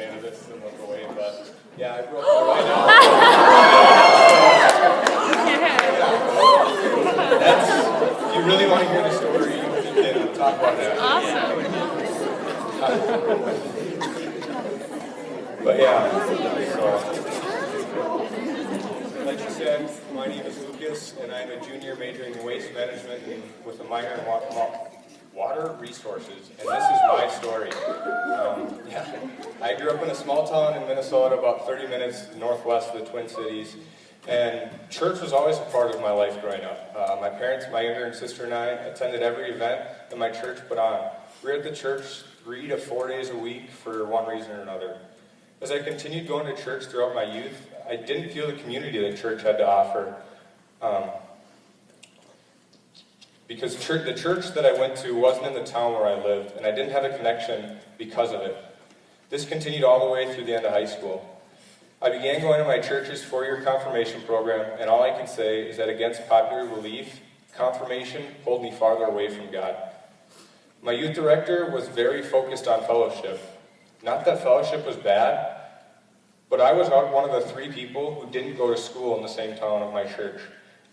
fan of this and look away, but yeah, I grew up in the White House. That's, if you really want to hear the story, you can talk about that. Awesome. But yeah, so, like you said, my name is Lucas, and I'm a junior majoring in waste management and with a minor in water resources, and this is my story. I grew up in a small town in Minnesota, about 30 minutes northwest of the Twin Cities, and church was always a part of my life growing up. My parents, my younger sister, and I attended every event that my church put on. We were at the church 3 to 4 days a week for one reason or another. As I continued going to church throughout my youth, I didn't feel the community that church had to offer. Because the church that I went to wasn't in the town where I lived, and I didn't have a connection because of it. This continued all the way through the end of high school. I began going to my church's 4-year confirmation program, and all I can say is that against popular belief, confirmation pulled me farther away from God. My youth director was very focused on fellowship. Not that fellowship was bad, but I was one of the 3 people who didn't go to school in the same town of my church.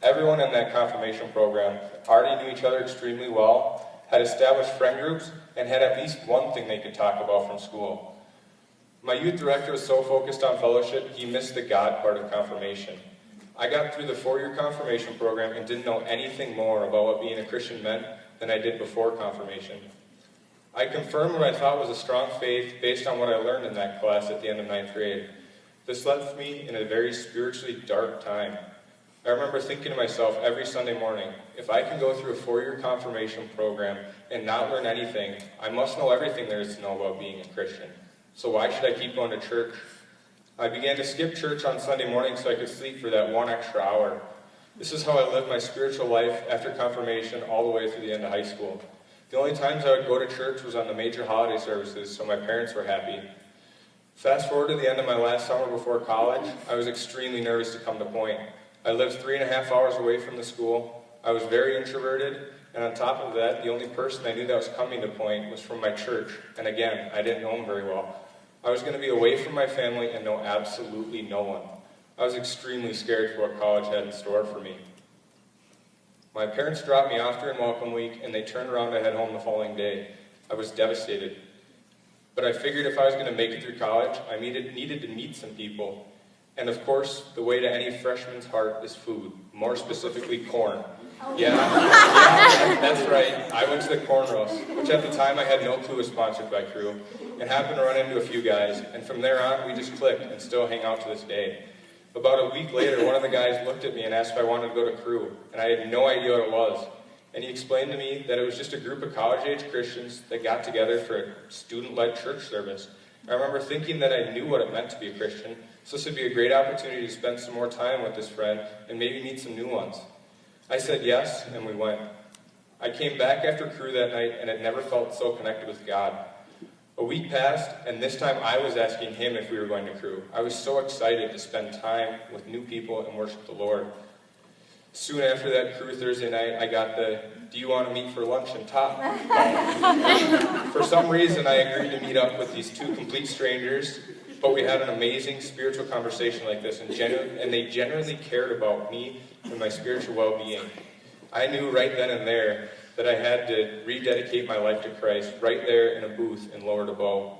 Everyone in that confirmation program already knew each other extremely well, had established friend groups, and had at least one thing they could talk about from school. My youth director was so focused on fellowship, he missed the God part of confirmation. I got through the 4-year confirmation program and didn't know anything more about what being a Christian meant than I did before confirmation. I confirmed what I thought was a strong faith based on what I learned in that class at the end of 9th grade. This left me in a very spiritually dark time. I remember thinking to myself every Sunday morning, if I can go through a 4-year confirmation program and not learn anything, I must know everything there is to know about being a Christian. So why should I keep going to church? I began to skip church on Sunday morning so I could sleep for that 1 extra hour. This is how I lived my spiritual life after confirmation all the way through the end of high school. The only times I would go to church was on the major holiday services, so my parents were happy. Fast forward to the end of my last summer before college, I was extremely nervous to come to Point. I lived 3.5 hours away from the school. I was very introverted, and on top of that, the only person I knew that was coming to Point was from my church, and again, I didn't know him very well. I was going to be away from my family and know absolutely no one. I was extremely scared for what college had in store for me. My parents dropped me off during welcome week, and they turned around to head home the following day. I was devastated. But I figured if I was going to make it through college, I needed to meet some people. And of course, the way to any freshman's heart is food, more specifically corn. Yeah, that's right. I went to the corn roast, which at the time I had no clue was sponsored by Crew, and happened to run into a few guys. And from there on, we just clicked and still hang out to this day. About a week later, one of the guys looked at me and asked if I wanted to go to Crew, and I had no idea what it was. And he explained to me that it was just a group of college-age Christians that got together for a student-led church service. I remember thinking that I knew what it meant to be a Christian, so this would be a great opportunity to spend some more time with this friend and maybe meet some new ones. I said yes, and we went. I came back after Crew that night and had never felt so connected with God. A week passed, and this time I was asking him if we were going to Crew. I was so excited to spend time with new people and worship the Lord. Soon after that Crew Thursday night, I got the, "Do you want to meet for lunch and talk?" For some reason, I agreed to meet up with these 2 complete strangers, but we had an amazing spiritual conversation like this, and they genuinely cared about me and my spiritual well-being. I knew right then and there that I had to rededicate my life to Christ right there in a booth in Lower DeBow.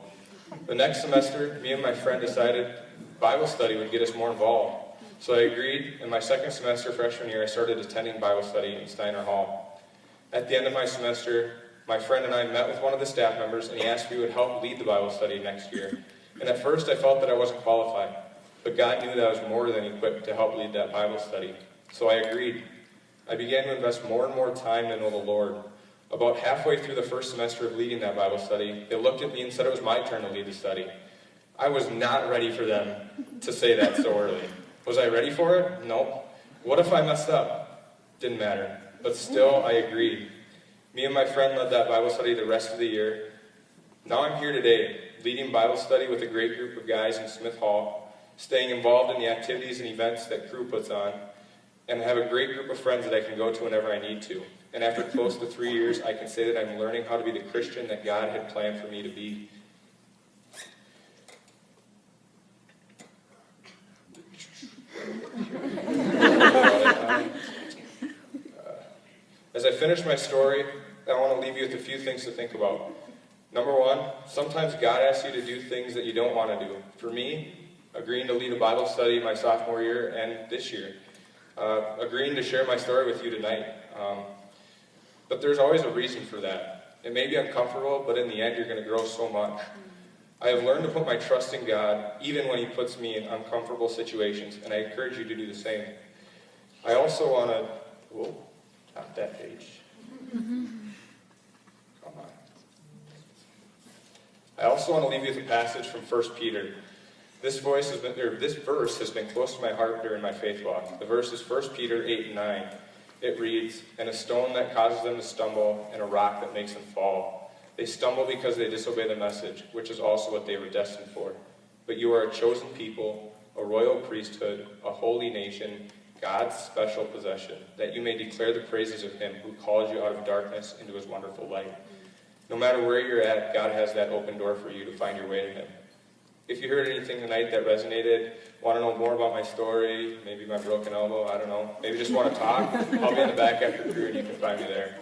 The next semester, me and my friend decided Bible study would get us more involved. So I agreed, and my second semester freshman year, I started attending Bible study in Steiner Hall. At the end of my semester, my friend and I met with one of the staff members, and he asked if we would help lead the Bible study next year. And at first, I felt that I wasn't qualified, but God knew that I was more than equipped to help lead that Bible study. So I agreed. I began to invest more and more time to know the Lord. About halfway through the first semester of leading that Bible study, they looked at me and said it was my turn to lead the study. I was not ready for them to say that so early. Was I ready for it? No. What if I messed up? Didn't matter. But still, I agreed. Me and my friend led that Bible study the rest of the year. Now I'm here today, leading Bible study with a great group of guys in Smith Hall, staying involved in the activities and events that Crew puts on, and have a great group of friends that I can go to whenever I need to. And after close to 3 years, I can say that I'm learning how to be the Christian that God had planned for me to be. finish my story, I want to leave you with a few things to think about. Number one, sometimes God asks you to do things that you don't want to do. For me, agreeing to lead a Bible study my sophomore year and this year. Agreeing to share my story with you tonight. But there's always a reason for that. It may be uncomfortable, but in the end, you're going to grow so much. I have learned to put my trust in God, even when He puts me in uncomfortable situations, and I encourage you to do the same. I also want to... Whoa, not that page. Come on. I also want to leave you with a passage from 1 Peter. This verse has been close to my heart during my faith walk. The verse is 1 Peter 8 and 9. It reads, "And a stone that causes them to stumble, and a rock that makes them fall. They stumble because they disobey the message, which is also what they were destined for. But you are a chosen people, a royal priesthood, a holy nation, God's special possession, that you may declare the praises of Him who called you out of darkness into His wonderful light." No matter where you're at, God has that open door for you to find your way to Him. If you heard anything tonight that resonated, want to know more about my story, maybe my broken elbow, I don't know, maybe just want to talk, I'll be in the back after crew and you can find me there.